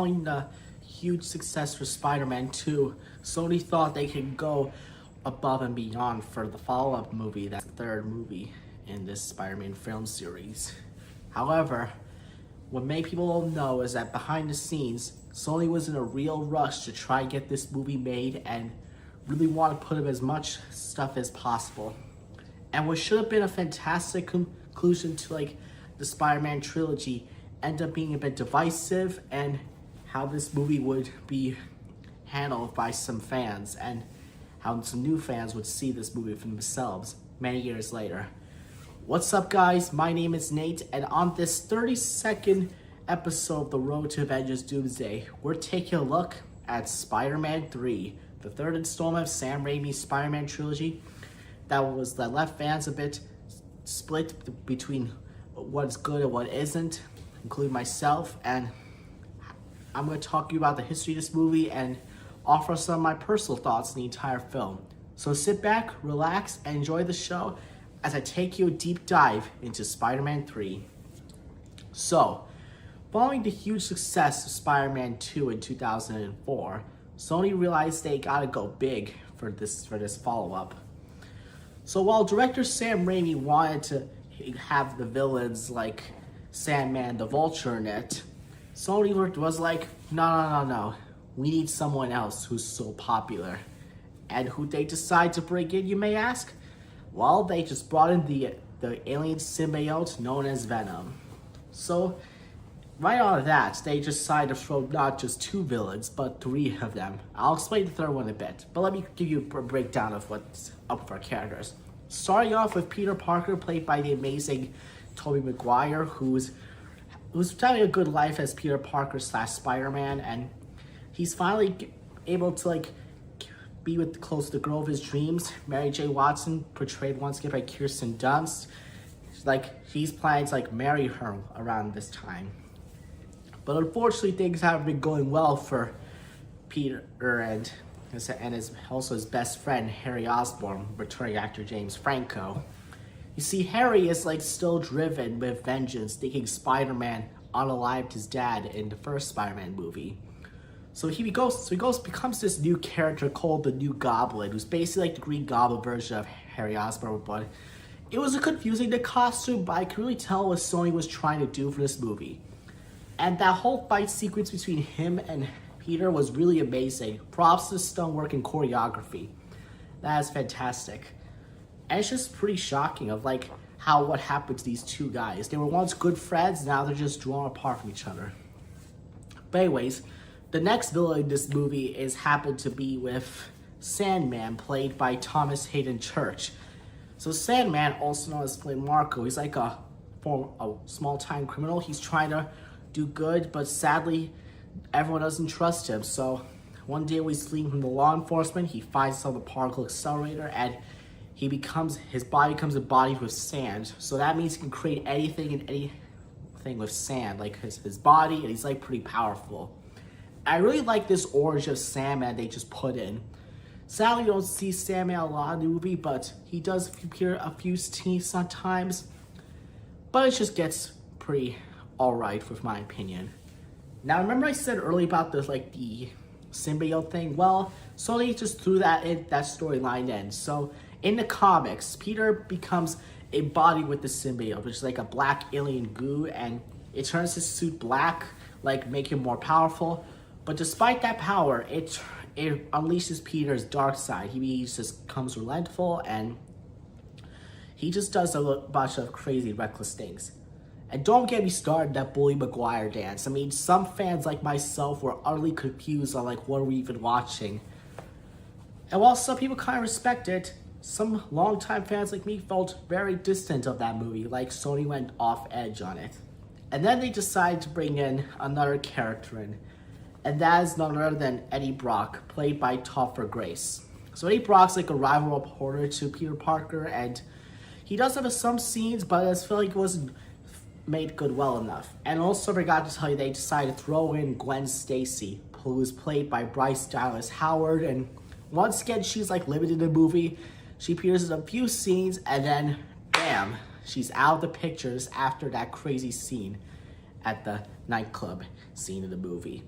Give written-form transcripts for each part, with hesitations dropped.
following the huge success for Spider-Man 2, Sony thought they could go above and beyond for the follow-up movie, that's the third movie in this Spider-Man film series. However, what many people don't know is that behind the scenes, Sony was in a real rush to try and get this movie made and really want to put up as much stuff as possible. And what should have been a fantastic conclusion to the Spider-Man trilogy ended up being a bit divisive, and how this movie would be handled by some fans and how some new fans would see this movie for themselves many years later. What's up, guys? My name is Nate, and on this 32nd episode of The Road to Avengers Doomsday, we're taking a look at Spider-Man 3, the third installment of Sam Raimi's Spider-Man trilogy that left fans a bit split between what's good and what isn't, including myself. And I'm going to talk to you about the history of this movie and offer some of my personal thoughts on the entire film. So sit back, relax, and enjoy the show as I take you a deep dive into Spider-Man 3. So, following the huge success of Spider-Man 2 in 2004, Sony realized they gotta go big for this follow-up. So while director Sam Raimi wanted to have the villains like Sandman the Vulture in it, Sony was like, no. We need someone else who's so popular. And who they decide to bring in, you may ask? Well, they just brought in the alien symbiote known as Venom. So, right out of that, they decided to throw not just two villains, but three of them. I'll explain the third one in a bit, but let me give you a breakdown of what's up for characters. Starting off with Peter Parker, played by the amazing Tobey Maguire, who's having a good life as Peter Parker / Spider-Man, and he's finally able to be close to the girl of his dreams, Mary J. Watson, portrayed once again by Kirsten Dunst. He's planning to marry her around this time. But unfortunately, things haven't been going well for Peter and also his best friend, Harry Osborn, returning actor James Franco. You see, Harry is still driven with vengeance, thinking Spider-Man unalived his dad in the first Spider-Man movie. So he becomes this new character called the New Goblin, who's basically the Green Goblin version of Harry Osborn. But it was a confusing costume, but I could really tell what Sony was trying to do for this movie. And that whole fight sequence between him and Peter was really amazing. Props to stonework and choreography. That is fantastic. And it's just pretty shocking of what happened to these two guys. They were once good friends, now they're just drawn apart from each other. But anyways, the next villain in this movie happened to be with Sandman, played by Thomas Hayden Church. So Sandman, also known as Flynn Marco, he's a small-time criminal. He's trying to do good, but sadly, everyone doesn't trust him. So one day when he's fleeing from the law enforcement, he finds the particle accelerator, and his body becomes embodied with sand. So that means he can create anything and anything with sand, like his body, and he's pretty powerful. I really like this origin of Sandman they just put in. Sadly, you don't see Sandman a lot in the movie, but he does appear a few scenes sometimes. But it just gets pretty alright with my opinion. Now, remember I said earlier about the symbiote thing? Well, Sony just threw that storyline in. So, in the comics, Peter becomes embodied with the symbiote, which is a black alien goo, and it turns his suit black, make him more powerful. But despite that power, it unleashes Peter's dark side. He just becomes relentful, and he just does a bunch of crazy, reckless things. And don't get me started that Bully Maguire dance. I mean, some fans like myself were utterly confused on what are we even watching. And while some people kind of respect it, some longtime fans like me felt very distant of that movie, Sony went off edge on it. And then they decided to bring in another character in, and that is none other than Eddie Brock, played by Topher Grace. So Eddie Brock's a rival reporter to Peter Parker, and he does have some scenes, but I feel it wasn't made good well enough. And also forgot to tell you, they decided to throw in Gwen Stacy, who was played by Bryce Dallas Howard, and once again, she's limited in the movie. She appears in a few scenes, and then, bam, she's out of the pictures after that crazy scene at the nightclub scene in the movie.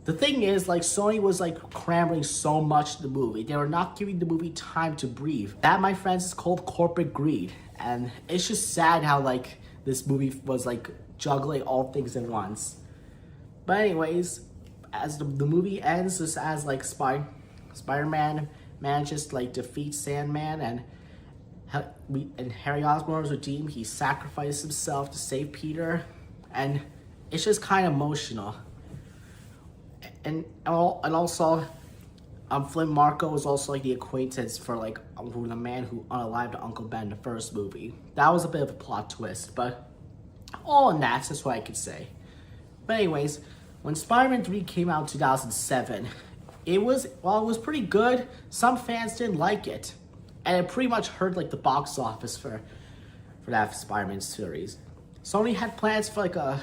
The thing is, like, Sony was like cramming so much in the movie. They were not giving the movie time to breathe. That, my friends, is called corporate greed. And it's just sad how like this movie was like juggling all things at once. But anyways, as the movie ends, just as like Spider-Man manages to like defeat Sandman and Harry Osborn was redeemed. He sacrificed himself to save Peter, and it's just kind of emotional. And also, Flynn Marco was also like the acquaintance for like the man who unalived Uncle Ben in the first movie. That was a bit of a plot twist, but all in that's what I could say. But anyways, when Spider-Man 3 came out in 2007, it was pretty good. Some fans didn't like it, and it pretty much hurt like the box office for that Spider-Man series. Sony had plans for like a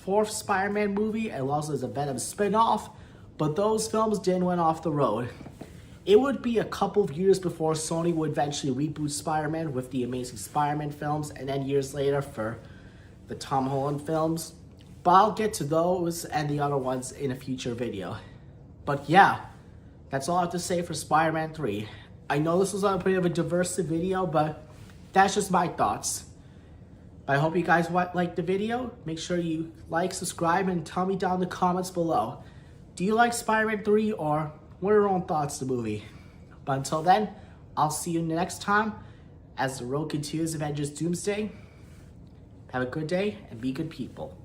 fourth Spider-Man movie, and also as a Venom spin-off, but those films didn't went off the road. It would be a couple of years before Sony would eventually reboot Spider-Man with the Amazing Spider-Man films, and then years later for the Tom Holland films. But I'll get to those and the other ones in a future video. But yeah, that's all I have to say for Spider-Man 3. I know this was a bit of a diverse video, but that's just my thoughts. I hope you guys liked the video. Make sure you like, subscribe, and tell me down in the comments below. Do you like Spider-Man 3, or what are your own thoughts of the movie? But until then, I'll see you next time as the road continues Avengers Doomsday. Have a good day and be good people.